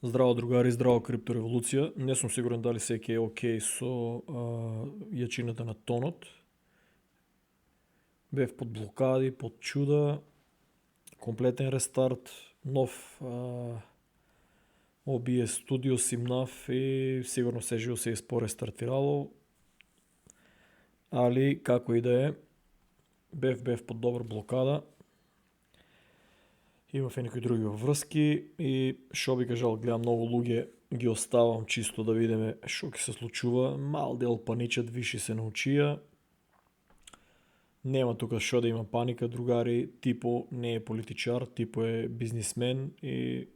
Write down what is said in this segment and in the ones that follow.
Здраво другари, здраво криптореволуција. Не сум сигурен дали секи е окей со јачината на тонот. Бев под блокади, под чуда, комплетен рестарт, нов OBS студио симнав и сигурно се живо се испорестартирало. Али како и да е, бев под добра блокада. Имав и некои други врски и шо би кажал, гледам многу луѓе, ги оставам чисто да видиме шо ќе се случува. Мал дел паничат, виши се научија. Нема тука шо да има паника, другари. Типо не е политичар, типо е бизнисмен и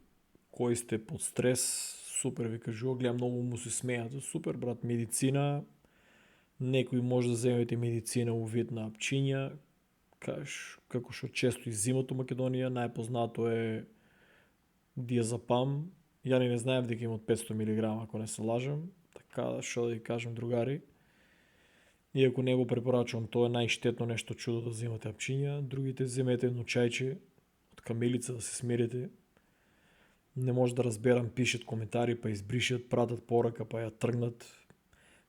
кои сте под стрес, супер ви кажува, гледам многу му се смеат. Супер брат, медицина, некој може да земете медицина у вид на апчиња, како што често изимат у Македонија, најпознато е диазапам. Ја не знаев дека има 500 мг, ако не се лажам, така што да ви кажам другари. Иако не го препорачувам, тоа е најштетно нешто чудо да земате апчиња, другите земете едно чајче од камилица да се смирите. Не може да разберам, пишат коментари, па избришат, пратат порака, па ја тргнат.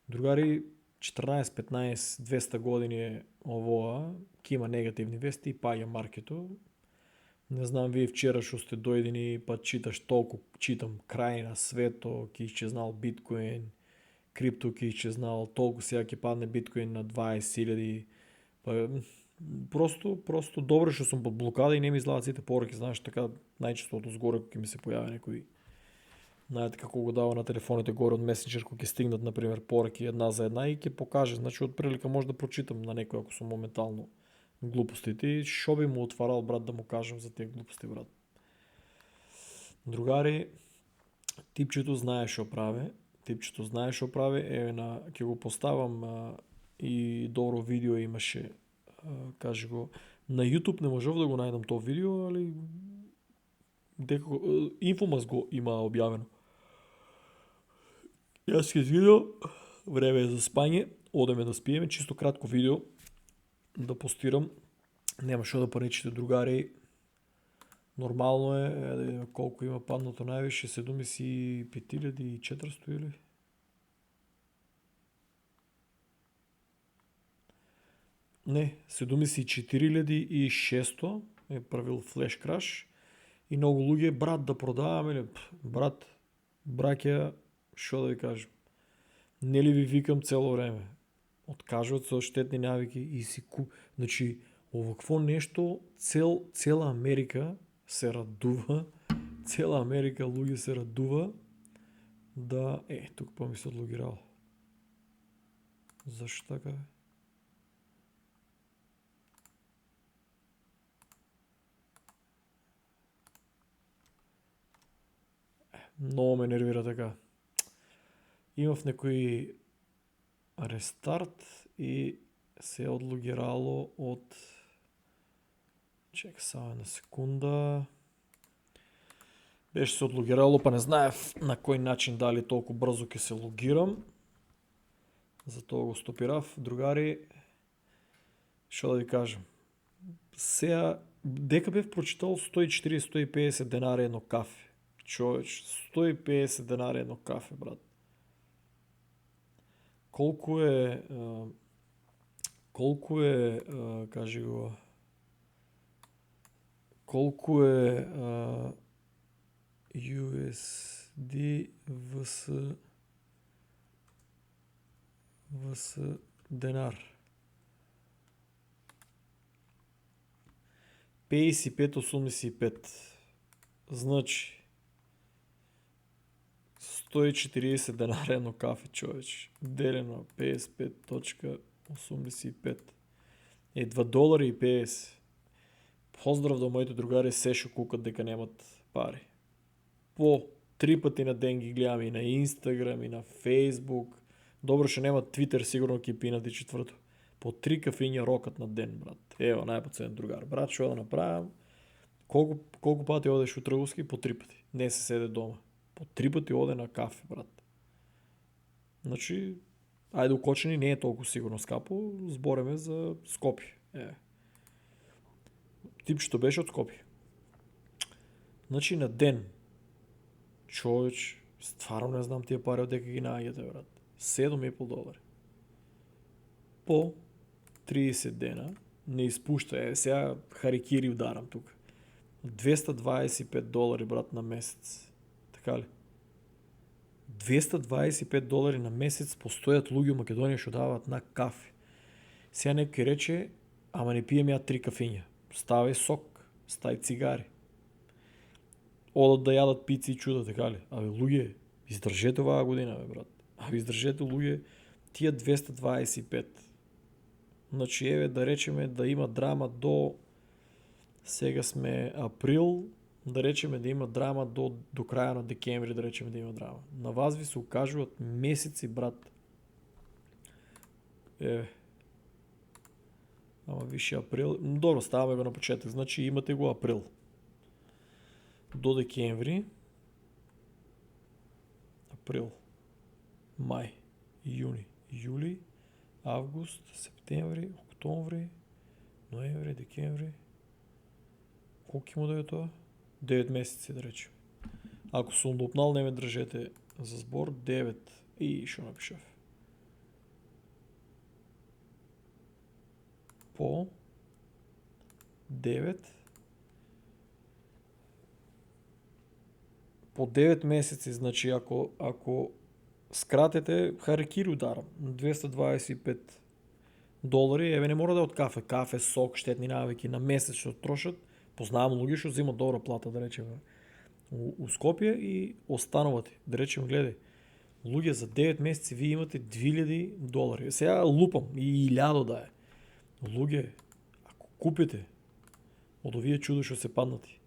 Другари, 14, 15, 200 години е овоа, ќе има негативни вести и паѓа маркето. Не знам вие вчера што сте дојдени, па читаш толку, читам крај на свето, ќе исчезнал биткоин, крипто ќе исчезнал, толку сега ќе падне биткоин на 20.000. Па просто добро што сум под блокада и не ми излазат сите пораки, знаеш, така најчесто од озгоре кога ќе ми се појави некој. Знаете како го дава на телефоните горе од Messenger, кога ќе стигнат на пример пораки една за една и ќе покаже, значи од прилика може да прочитам на некој ако сум моментално глупостите и шо би му отварал брат да му кажам за тие глупости брат. Другари, типчето знае шо прави, еве на ќе го поставам и добро видео имаше, кажи го, на YouTube не можев да го најдам тоа видео, али дека Инфомас го има објавено. Јас ќе видео, време е за спање, одеме да спиеме, чисто кратко видео да постирам. Нема шо да поречите другари. Нормално е, да видиме колку има паднато највише, 75.400 или? Не, 74.600 е правил флеш краш и многу луѓе брат да продаваме, брат, браќа, шо да ви кажам, нели ви викам цело време, откажуват се од штетни навики и си значи овакво нешто цела Америка се радува, цела Америка луѓе се радува да тука па ми се одлогирало. Зашто така? Многу ме нервира така. Имав некој рестарт и се одлогирало од... Чека само една секунда. Беше се одлогирало, па не знаев на кој начин дали толку брзо ќе се логирам. Затоа го стопирав. Другари, шо да ви кажам. Сега, дека бев прочитал 140-150 денари едно кафе. Човеч, 150 денари едно кафе, брат. Колку е, кажи го, колку е USD VS денар? 55.85. Значи 140 денари едно кафе, човеч. Делено 55.85. $2.50. Поздрав до моите другари се шо кукат дека немат пари. По 3 пати на ден ги гледам и на Инстаграм, и на Фейсбук. Добро што немат Твитер, сигурно ќе пинат и четврто. По 3 кафиња рокат на ден, брат. Ево, најпоценен другар. Брат, што да направам? Колку пати одеш у Трговски? По 3 пати. Не се седе дома. По 3 пати оде на кафе, брат. Значи, ајде укочени не е толку сигурно скапо, збореме за Скопје. Типчето беше од Скопје. Значи на ден Човеч, стварно не знам тие пари од дека ги нааѓате, брат. $7,5. По 30 дена не испушта. Сега харикири ударам тука. $225, брат, на месец. Така ли? $225 на месец постојат луѓе во Македонија што даваат на кафе. Сега некој рече, ама не пием ја 3 кафења. Ставај сок, стај цигари. Одат да јадат пици и чуда, така ли? Абе, луѓе, издржете оваа година, бе, брат. Абе, издржете, луѓе, тие 225. Значи, еве, да речеме да има драма до... Сега сме април, да речеме да има драма до краја на декември, да речеме да има драма. На вас ви се укажуваат месеци, брат. Ама више април. Добро, ставаме го на почеток. Значи имате го април. До декември. Април. Мај. Јуни. Јули. Август. Септември. Октомври. Ноември. Декември. Колку има да е тоа? 9 месеци, да речем. Ако сум лупнал, не ме држете за збор. 9. И шо напишав? По 9. По 9 месеци, значи ако скратете, харикири ударам, $225, еве не мора да е од кафе. Кафе, сок, штетни навики на месец што трошат. Познавам луѓе што земат добра плата, да речеме, у Скопје и останувате. Да речеме, гледај, луѓе за 9 месеци ви имате $2,000. Сега лупам и 1000 да е. Луѓе, ако купите од овие чудо што се паднати,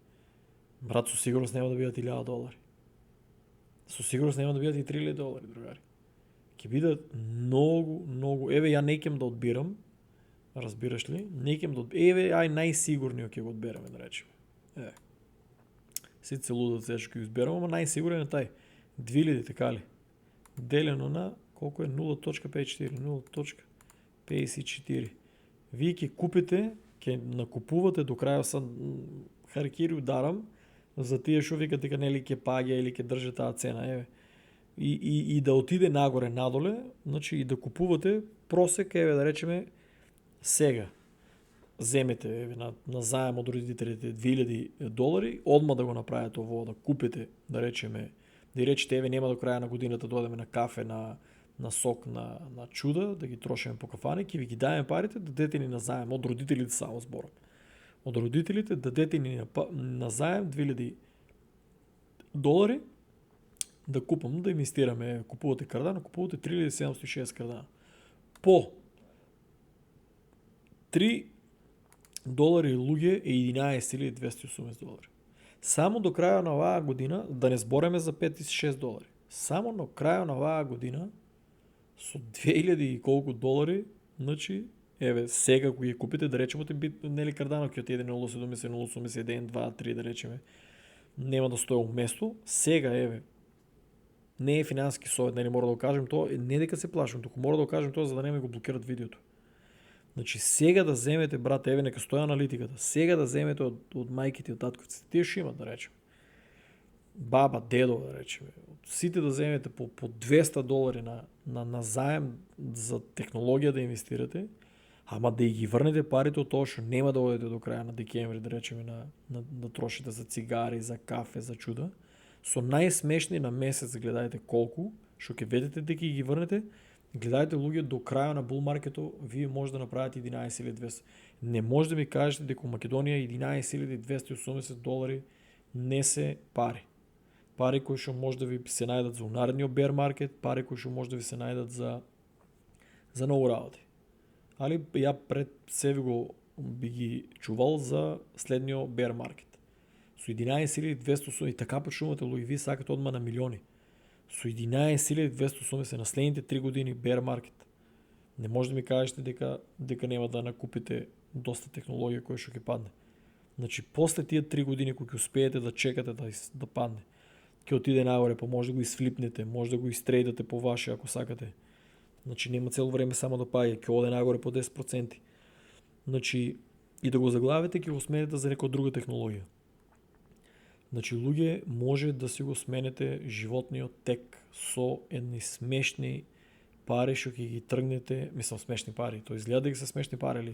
брат, со сигурност нема да бидат $1000. Со сигурност нема да бидат и $3,000, другари. Ќе бидат многу. Еве, ја не ќем да одбирам, разбираш ли? Не ќем да одбирам. Еве, најсигурниот ќе го одбереме, да речеме. Сите се лудат сега што ќе изберам, ама најсигурен е тај. 2000, така ли? Делено на, колку е? 0.54. 0.54. Вие ќе купите, ќе накупувате до крајот, са харикири ударам, за тие што викат дека нели ќе паѓа или ќе држи таа цена, еве. И да отиде нагоре надоле, значи и да купувате просек, еве да речеме сега. Земете еве на заем од родителите $2,000, одма да го направите ово, да купите, да речеме, да речете еве нема до краја на годината да одеме на кафе, на сок, на чуда, да ги трошиме по кафани, ќе ви ги дајаме парите, дадете ни на заем од родителите само зборам. Од родителите дадете ни на заем $2,000 да купам, да инвестираме. Купувате кардана, купувате 3760 кардана. По $3 луѓе е $11,280. Само до крајот на оваа година, да не збореме за $5,6. Само на крајот на оваа година со $2,000 и колку долари, значи еве сега кога ги купите, да речеме нели кардано ќе отиде 0,70, 0,81, 2, 3 да речеме, нема да стои уместо. Сега еве не е финансиски совет, не мора да го кажем тоа, не дека се плашам, туку мора да го кажем тоа за да не ме го блокират видеото. Значи сега да земете, брат, еве нека стои аналитиката, сега да земете од мајките и од татковците, тие што имат, да речеме. Баба, дедо, да речеме. Сите да земете по $200 на заем за технологија да инвестирате, ама да ги врнете парите од тоа што нема да одите до краја на декември, да речеме, да трошите за цигари, за кафе, за чуда. Со најсмешни на месец гледајте колку, што ќе ведете дека ги врнете, гледајте луѓе до крајот на бул маркетот, вие може да направите $11,200. Не може да ми кажете дека во Македонија $11,280 не се пари. Пари кои што може да ви се најдат за наредниот бер маркет, пари кои што може да ви се најдат за нови работи. Али ја пред себе го би ги чувал за следниот бер маркет. Со $11,280 и така почнувате луѓе, вие сакате одма на милиони. Со $11,280 на следните 3 години бер маркет. Не може да ми кажете дека нема да накупите доста технологија која што ќе падне. Значи после тие 3 години кои ќе успеете да чекате да падне, ќе отиде нагоре, па може да го изфлипнете, може да го изтрейдате по ваше ако сакате. Значи нема цело време само да паѓа, ќе оде нагоре по 10%. Значи и да го заглавите, ќе го смените за некоја друга технологија. Значи, луѓе, може да си го сменете животниот тек со едни смешни пари што ќе ги тргнете, мислам смешни пари, тоа изгледа дека се смешни пари, или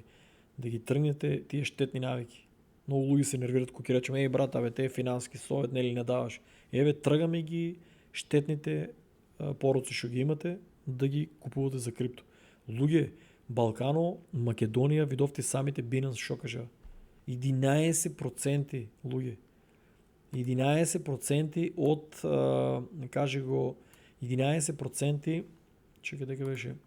да ги тргнете тие штетни навики. Многу луѓе се нервираат кога ќе речем, еј брат, абе, те финански совет нели не даваш. Еве, тргаме ги штетните пороци што ги имате, да ги купувате за крипто. Луѓе, Балкано, Македонија, видовте самите Binance што кажа. 11% луѓе. 11% од, кажи го, 11%, чекай дека беше,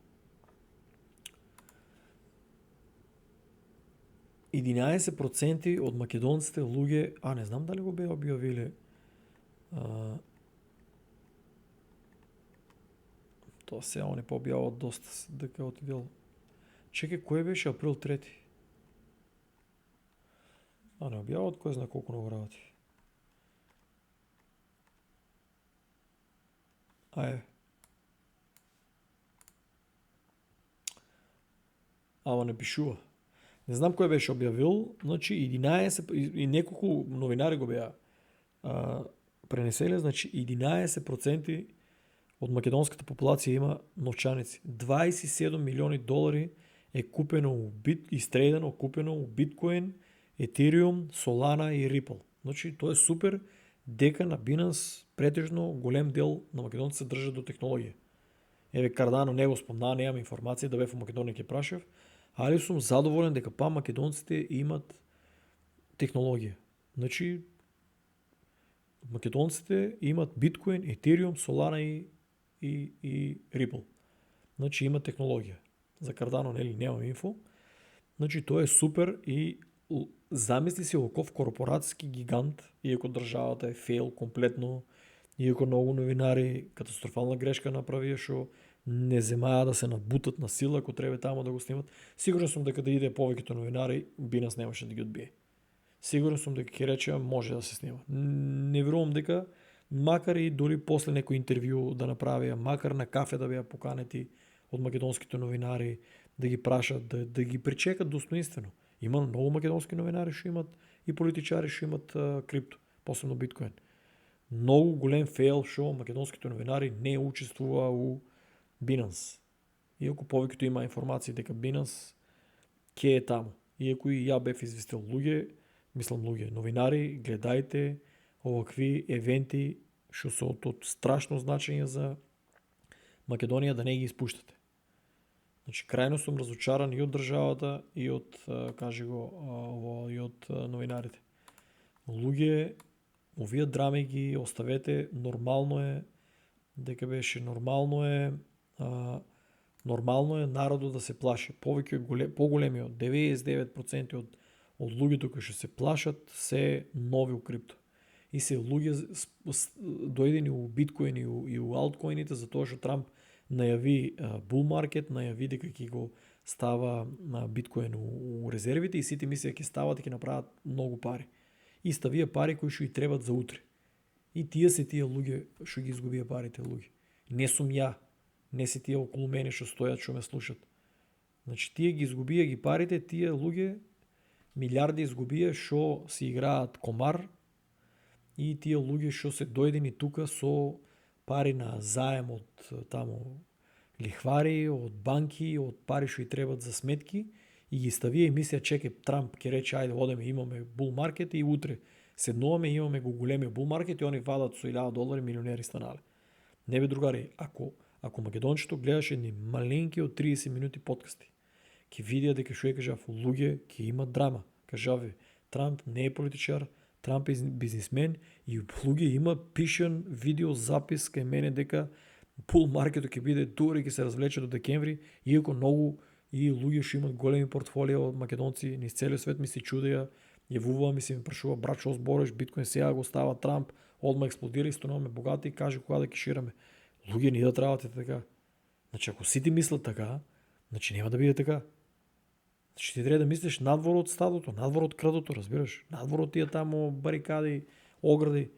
11% од македонците луѓе, не знам дали го беа објавиле, тоа се они пообјават доста дека отидел. Чекај, кој беше април 3? Не објават кој зна колку много работи. Ама не пишува. Не знам кој беше објавил, значи 11 и неколку новинари го беа пренеселе, значи 11% од македонската популација има новчаници. 27 милиони долари е купено истредено, купено у биткоин, Ethereum, Solana и Ripple. Значи тоа е супер дека на Binance претежно голем дел на македонците се држат до технологија. Еве Cardano не го спомна, немам информација, да бев во Македонија ќе прашав, али сум задоволен дека македонците имат технологија. Значи македонците имат биткоин, Ethereum, Solana и Ripple. Значи има технологија. За Cardano нели немам инфо. Значи тоа е супер и замисли си оваков корпоратски гигант, иако државата е фейл комплетно, иако многу новинари катастрофална грешка направија што не земаја да се набутат на сила ако треба тамо да го снимат. Сигурен сум дека да иде повеќето новинари, Binance немаше да ги одбие. Сигурен сум дека ќе рече може да се снима. Не верувам дека макар и дори после некој интервју да направија, макар на кафе да беа поканети од македонските новинари, да ги прашат, да ги причекат достоинствено. Има многу македонски новинари што имат и политичари што имат крипто, посебно биткоин. Многу голем фейл што македонските новинари не учествува у Binance. Иако повеќето има информации дека Binance ќе е таму. Иако и ја бев известил луѓе, новинари, гледајте овакви евенти што се од страшно значење за Македонија, да не ги испуштате. Значи, крајно сум разочаран и од државата, и од, и од новинарите. Луѓе, овие драми ги оставете, нормално е народот да се плаши. Поголемиот, 99% од луѓето кои што се плашат, се нови у крипто. И се луѓе дојдени у биткоин и у алткоините, затоа што Трамп најави bull market, најави дека ќе го става на биткоин у резервите и сите мислеа ќе стават и ќе направат многу пари. И ставија пари кои што и требат за утре. И тие се тие луѓе што ги изгубија парите луѓе. Не сум ја, не се тие околу мене што стојат што ме слушат. Значи тие ги изгубија ги парите, тие луѓе милиарди изгубија што си играат комар, и тие луѓе што се дојдени тука со пари на заем од тамо лихвари, од банки, од пари што и требат за сметки, и ги ставија и мислеа, чекај, Трамп ќе рече ајде одеме, имаме бул маркет и утре седнуваме, имаме го големиот бул маркет и они вадат со $1000 милионери станале. Не бе, другари, ако македончето гледаш едни маленки од 30 минути подкасти, ќе видија дека што ја кажав, луѓе ќе имат драма. Кажав, Трамп не е политичар, Трамп е бизнисмен и луѓе има пишан видеозапис кај мене дека бул маркетот ќе биде дури, ќе се развлече до декември, иако многу и луѓе што имат големи портфолија од македонци низ целиот свет ми се чудеја, јавува ми се ми прашува, брат, што збориш, биткоин сега го става Трамп, одма експлодира и стануваме богати и каже кога да кешираме. Луѓе не да требате така. Значи ако сите мислат така, значи нема да биде така. Значи ти треба да мислиш надвор од стадото, надвор од крадото, разбираш? Надвор од тие тамо барикади, огради.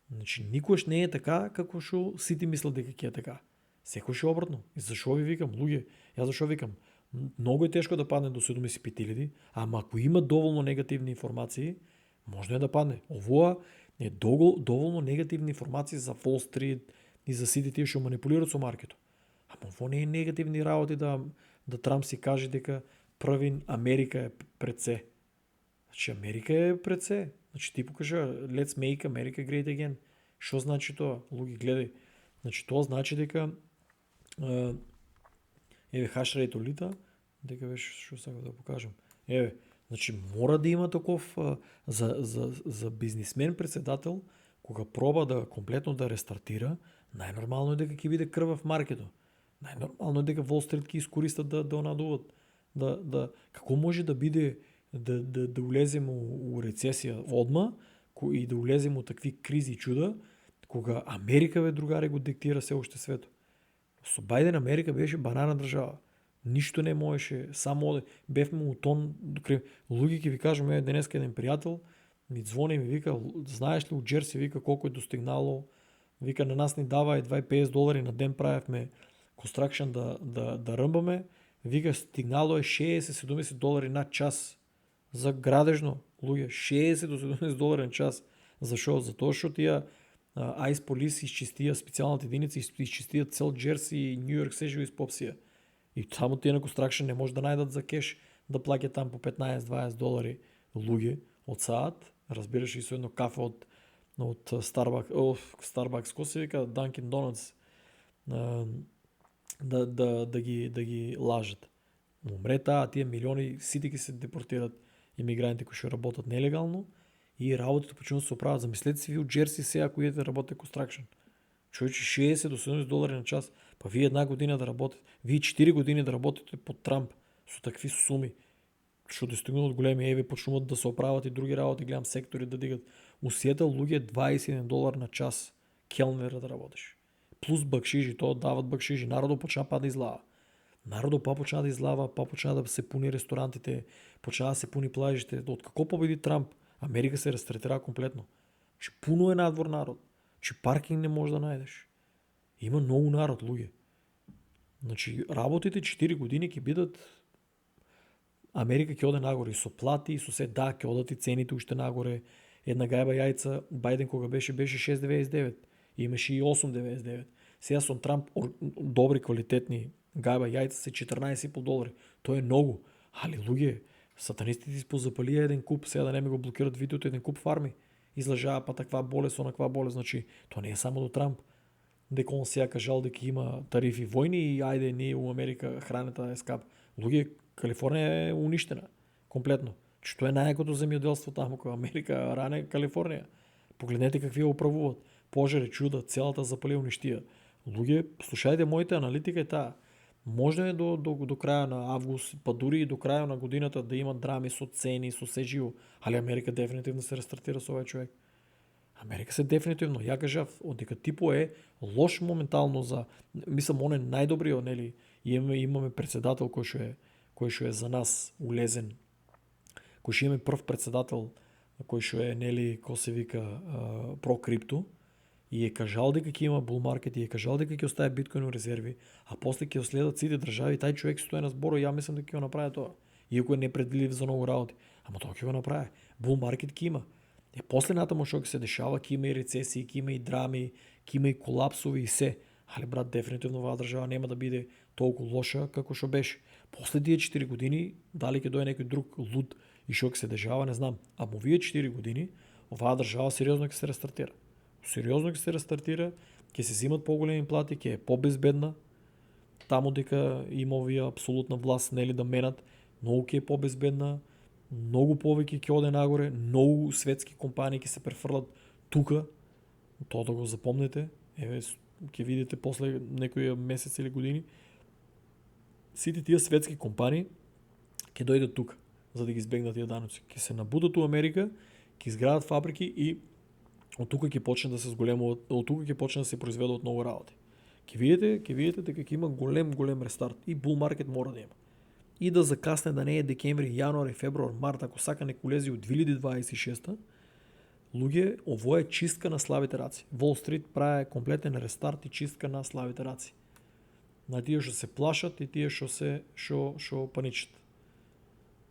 Значи никош не е така како што сите мислат дека ќе е така. Секој е обратно. И зашо ви викам, луѓе, јас зашо викам, многу е тешко да падне до 75.000, ама ако има доволно негативни информации, Можно е да падне. Овоа е доволно негативни информации за Wall Street и за сите тие што манипулираат со маркетот. Ама ово не е негативни работи да Трамп си каже дека првин Америка е пред се. Значи Америка е пред се. Значи ти покажа Let's make America great again. Што значи тоа? Луѓе, гледај. Значи тоа значи дека еве hash rate лита, дека беше што сакав да покажам. Еве, значи мора да има таков за бизнисмен председател кога проба да комплетно да рестартира, најнормално е дека ќе биде крвав маркетот. Најнормално е дека Wall Street ќе искористат да надуват. Како може да биде да улеземе у рецесија одма и да улеземе у такви кризи и чуда, кога Америка, бе, другари, го диктира се уште свето. Со Бајден Америка беше банана држава. Ништо не можеше, само бевме у тон. Луѓе ќе ви кажам, денеска еден пријател ми звони и ми вика, знаеш ли у Джерси, вика колку е достигнало, вика на нас ни дава едва $50 на ден, правевме construction да рмбаме, вика стигнало е $60-70 на час за градежно, луѓе, $60-70 на час. Зашо? Затоа што тие Ice Police изчистија специјалните единици, изчистија цел Джерси и Нью Йорк се живи испопсија. И само тие на construction не може да најдат за кеш да плаќат там по $15-20 луѓе од саат. Разбираш, и со едно кафе од Starbucks, кој се вика, Dunkin Donuts, да ги лажат. Умре таа, тие милиони сите ќе се депортират имигранти кои што работат нелегално и работите почнуваат да се оправат. Замислете си ви у Джерси сега ако идете да работите construction. Човече $60-70 на час, па вие една година да работите, вие 4 години да работите под Трамп со такви суми, што достигнуваат големи, еве почнуваат да се оправат и други работи, гледам сектори да дигат. У Сиетл луѓе $21 на час келнера да работиш. Плюс бакшижи, тоа дават бакшижи, народот почна па да излава. Народот па почна да излава, па почна да се пуни ресторантите, почна да се пуни плажите. Од како победи Трамп, Америка се рестартира комплетно. Че пуно е надвор народ. Че паркинг не може да најдеш. Има многу народ, луѓе. Значи, работите 4 години ќе бидат Америка ќе оде нагоре и со плати, и со се, да, ќе одат и цените уште нагоре. Една гајба јајца, Бајден кога беше 6,99. Имаше и 8,99. Сега со Трамп добри, квалитетни гајба јајца се $14,5. Тоа е многу. Али луѓе, сатанистите испозапалија еден куп, сега да не ми го блокират видеото, еден куп фарми. Излажаа па таква болест, онаква болест, значи тоа не е само до Трамп. Дека он сега кажал дека има тарифи војни и ајде ние у Америка храната е скап. Луѓе, Калифорнија е уништена комплетно. Што е најакото земјоделство таму кога Америка ране Калифорнија. Погледнете какви ја управуваат. Пожари, чуда, целата запалија уништија. Луѓе, слушајте, моите аналитика е таа. Можно е до краја на август, па дури и до краја на годината да има драми со цени, со се живо, али Америка дефинитивно се рестартира со овој човек. Америка се дефинитивно, ја кажав, одека типо е лош моментално за, мислам, он е најдобриот, нели, имаме председател кој што е за нас улезен, кој што имаме прв председател, кој што е, нели, кој се вика про крипто, и е кажал дека ќе има bull market, и е кажал дека ќе остави биткоин у резерви, а после ќе следат сите држави, тај човек стои на зборо, ја мислам дека ќе го направи тоа. Иако е непредвидлив за многу работи, ама тоа ќе го направи. Bull market ќе има. После натаму што ќе се дешава, ќе има и рецесии, ќе има и драми, ќе има и колапсови и се. Али брат, дефинитивно оваа држава нема да биде толку лоша како што беше. После тие 4 години, дали ќе дојде некој друг луд и што ќе се дешава, не знам. Ама овие 4 години, оваа држава сериозно ќе се рестартира. Сериозно ќе се рестартира, ќе се зимат поголеми плати, ќе е побезбедна. Таму дека има овие апсолутна власт, нели, да менат, многу ќе е побезбедна, многу повеќе ќе оде нагоре, многу светски компании ќе се префрлат тука. Тоа да го запомнете. Еве, ќе видите после некој месец или години, сите тие светски компании ќе дојдат тука за да ги избегнат тие даноци. Ќе се набудат у Америка, ќе изградат фабрики и од тука ќе почне да се зголемуваат, од тука ќе почне да се произведуваат многу работи. Ќе видите дека ќе има голем рестарт и bull market мора да има. И да закасне да не е декември, јануари, февруар, март, ако сака не улези од 2026, луѓе, ово е чистка на слабите раци. Wall Street прави комплетен рестарт и чистка на слабите раци. На тие што се плашат и тие што паничат.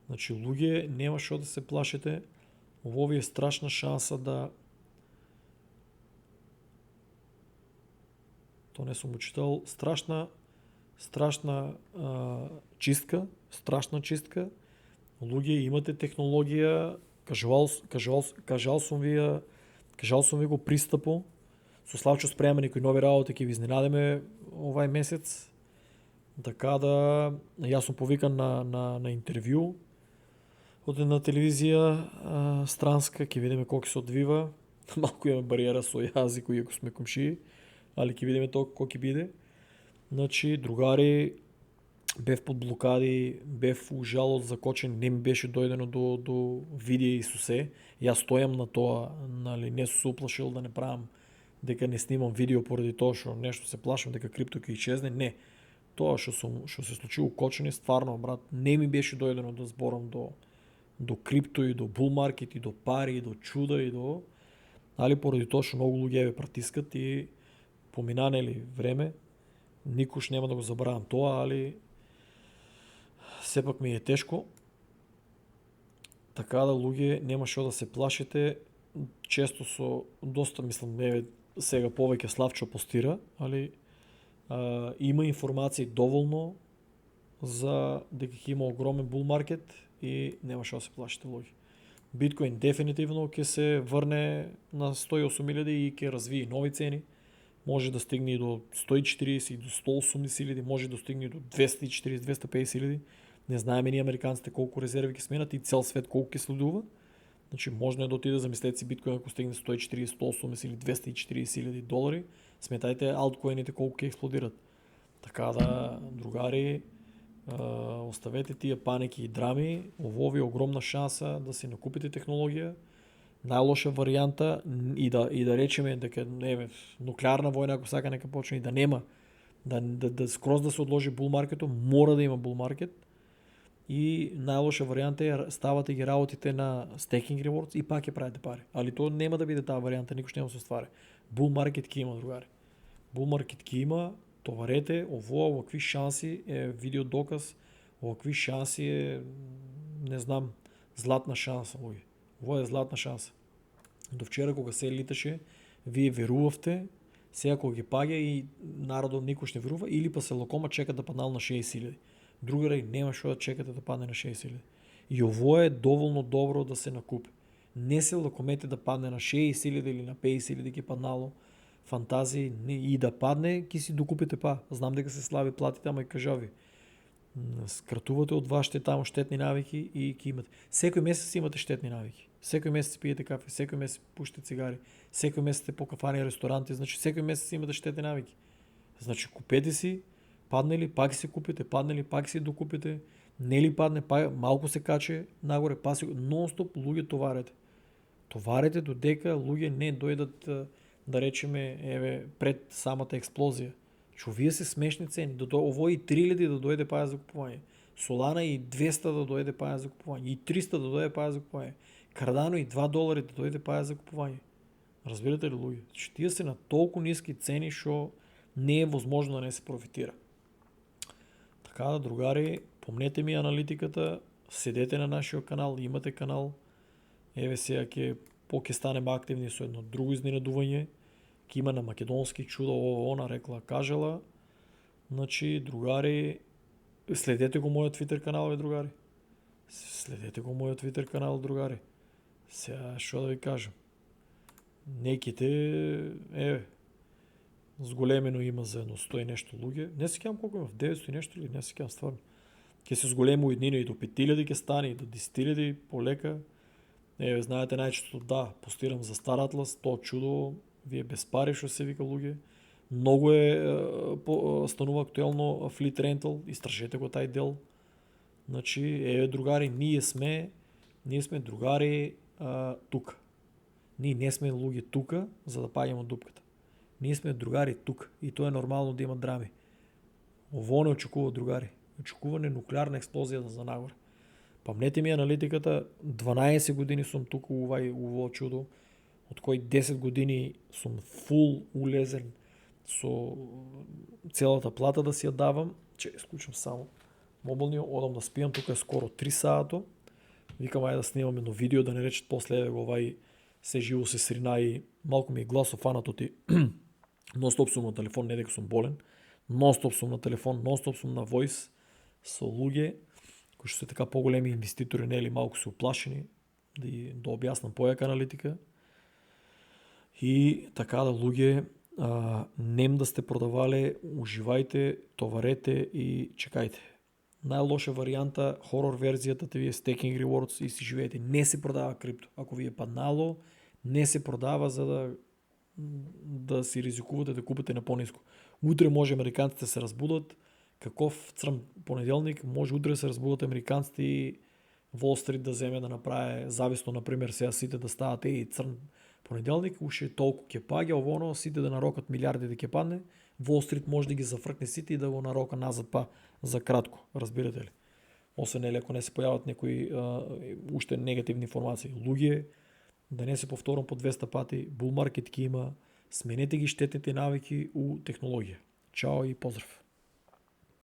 Значи, луѓе, нема што да се плашите. Ово ви е страшна шанса да... То не сум учител. Страшна чистка. Страшна чистка. Луѓе, имате технологија. Кажал сум ви го пристапо. Со Славчо спремаме некои нови работи, ќе ви изненадиме овај месец. Така да, јас сум повикан на интервју од една телевизија странска, ќе видиме колку се одвива. Малку имаме бариера со јазик, иако сме комшии, али ќе видиме тоа колку ќе биде. Значи, другари, бев под блокади, бев у жалот закочен, не ми беше дојдено до видео и со се. Јас стојам на тоа, нали, не сум се уплашил да не правам дека не снимам видео поради тоа што нешто се плашам дека крипто ќе исчезне. Не. Тоа што се случило кочени, стварно, брат, не ми беше дојдено да зборам до крипто и до бул маркет и до пари и до чуда и до... Али поради тоа што многу луѓе ве пратискат и поминанели време, никош нема да го забравам тоа, али сепак ми е тешко. Така да, луѓе, нема што да се плашите. Често доста, мислам, сега повеќе Славчо постира, али има информации доволно за дека ќе има огромен бул маркет и нема што да се плашите, луѓе. Биткоин дефинитивно ќе се врне на 108.000 и ќе развие нови цени. Може да стигне и до 140 и до 180.000, може да стигне и до 240-250.000. Не знаеме ни американците колку резерви ќе сменат и цел свет колку ќе следува. Значи можно е да отиде, замислете си, биткоин ако стигне 140, 180 или 240.000 долари, сметајте алткоините колку ќе експлодират. Така да, другари, оставете тие паники и драми. Ово ви е огромна шанса да си накупите технологија. Најлоша варијанта и да речеме дека нуклеарна војна ако сака нека почне и да нема, да скроз да се одложи бул маркетот, мора да има бул маркет. И најлоша варијанта е ставате ги работите на staking rewards и пак ќе правите пари. Али тоа нема да биде таа варијанта, никош нема да се оствари. Бул маркет ќе има, другари. Бул маркет ќе има, товарете, овакви шанси е видео доказ, овакви шанси е, не знам, златна шанса, луѓе. Ово е златна шанса. До вчера кога се литаше, вие верувавте, сега кога ги паѓа и народот никош не верува, или па се локома чека да паднал на 60.000. Другари, нема што да чекате да падне на 60.000. И ово е доволно добро да се накупи. Не се лакомете да падне на 60.000 или на 50.000 ќе паднало. Фантазии и да падне, ќе си докупите па. Знам дека се слаби платите, ама и кажави. Скратувате од вашите тамо штетни навики и ќе имате. Секој месец имате штетни навики. Секој месец пиете кафе, секој месец пушите цигари, секој месец сте по кафани, ресторанти, значи секој месец имате штетни навики. Значи купете си, паднели, пак си купите, паднели, пак си докупите, нели падне, малку се каче нагоре, па си нон-стоп луѓе товарете. Товарете додека луѓе не дојдат, да речеме, пред самата експлозија. Што вие се смешни цени, ово и 3000 да дојде паја за купување. Солана и 200 да дојде паја за купување, и 300 да дојде паја за купување. Кардано и $2 да дојде паја за купување. Разбирате ли, луѓе? Што тие се на толку ниски цени што не е возможно да не се профитира. Така да, другари, помнете ми аналитиката, седете на нашиот канал, имате канал. Еве сега ќе станеме активни со едно друго изненадување. Ќе има на македонски чудо, она рекла, кажала. Значи, другари, следете го мојот Twitter канал, другари. Следете го мојот Twitter канал, другари. Сега, што да ви кажам? Неките, зголемено има за едно 100 и нешто луѓе. Не се кеам колку има, 900 и нешто или не се кеам стварно. Ке се зголемо еднина и до 5000 ке стане, и до 10.000 полека. Знаете најчесто да, постирам за Стар Атлас, тоа чудо, вие без пари што се вика луѓе. Многу станува актуелно Fleet Rental, истражете го тај дел. Значи, другари, ние сме другари тука. Ние не сме луѓе тука за да паѓаме од дупката. Ние сме другари тука и тоа е нормално да има драми. Ово не очекува, другари. Очекуване нуклеарна експлозија за нагоре. Памнете ми аналитиката, 12 години сум тука уво чудо, од кои 10 години сум фул улезен со целата плата да си ја давам. Исклучам само мобилниот, одам да спијам, тука е скоро 3 сато. Викам ајде да снимам едно видео, да не речат после еве го овај се живо се срина и малку ми е гласов фанато ти. Нонстоп сум на телефон, не дека сум болен. Нонстоп сум на телефон, нонстоп сум на voice со луѓе кои што се така поголеми инвеститори, нели малку се уплашени да објаснам појака аналитика. И така да луѓе, нем да сте продавале, уживајте, товарете и чекајте. Најлоша варијанта, хорор верзијата те вие stacking rewards и си живеете. Не се продава крипто. Ако ви е паднало, не се продава за да си ризикувате да купите на пониско. Утре може американците се разбудат, каков црн понеделник, може утре се разбудат американците и Wall Street да земе да направи зависно, например, сега сите да стават и црн понеделник, уште толку ќе паѓа, ово сите да нарокат милиарди да ќе падне, Wall Street може да ги зафркне сите и да го нарока назад за кратко, разбирате ли? Освен нели ако не се појават некои уште негативни информации. Луѓе, да не се повторам по 200 пати, bull market ќе има, сменете ги штетните навики у технологија. Чао и поздрав!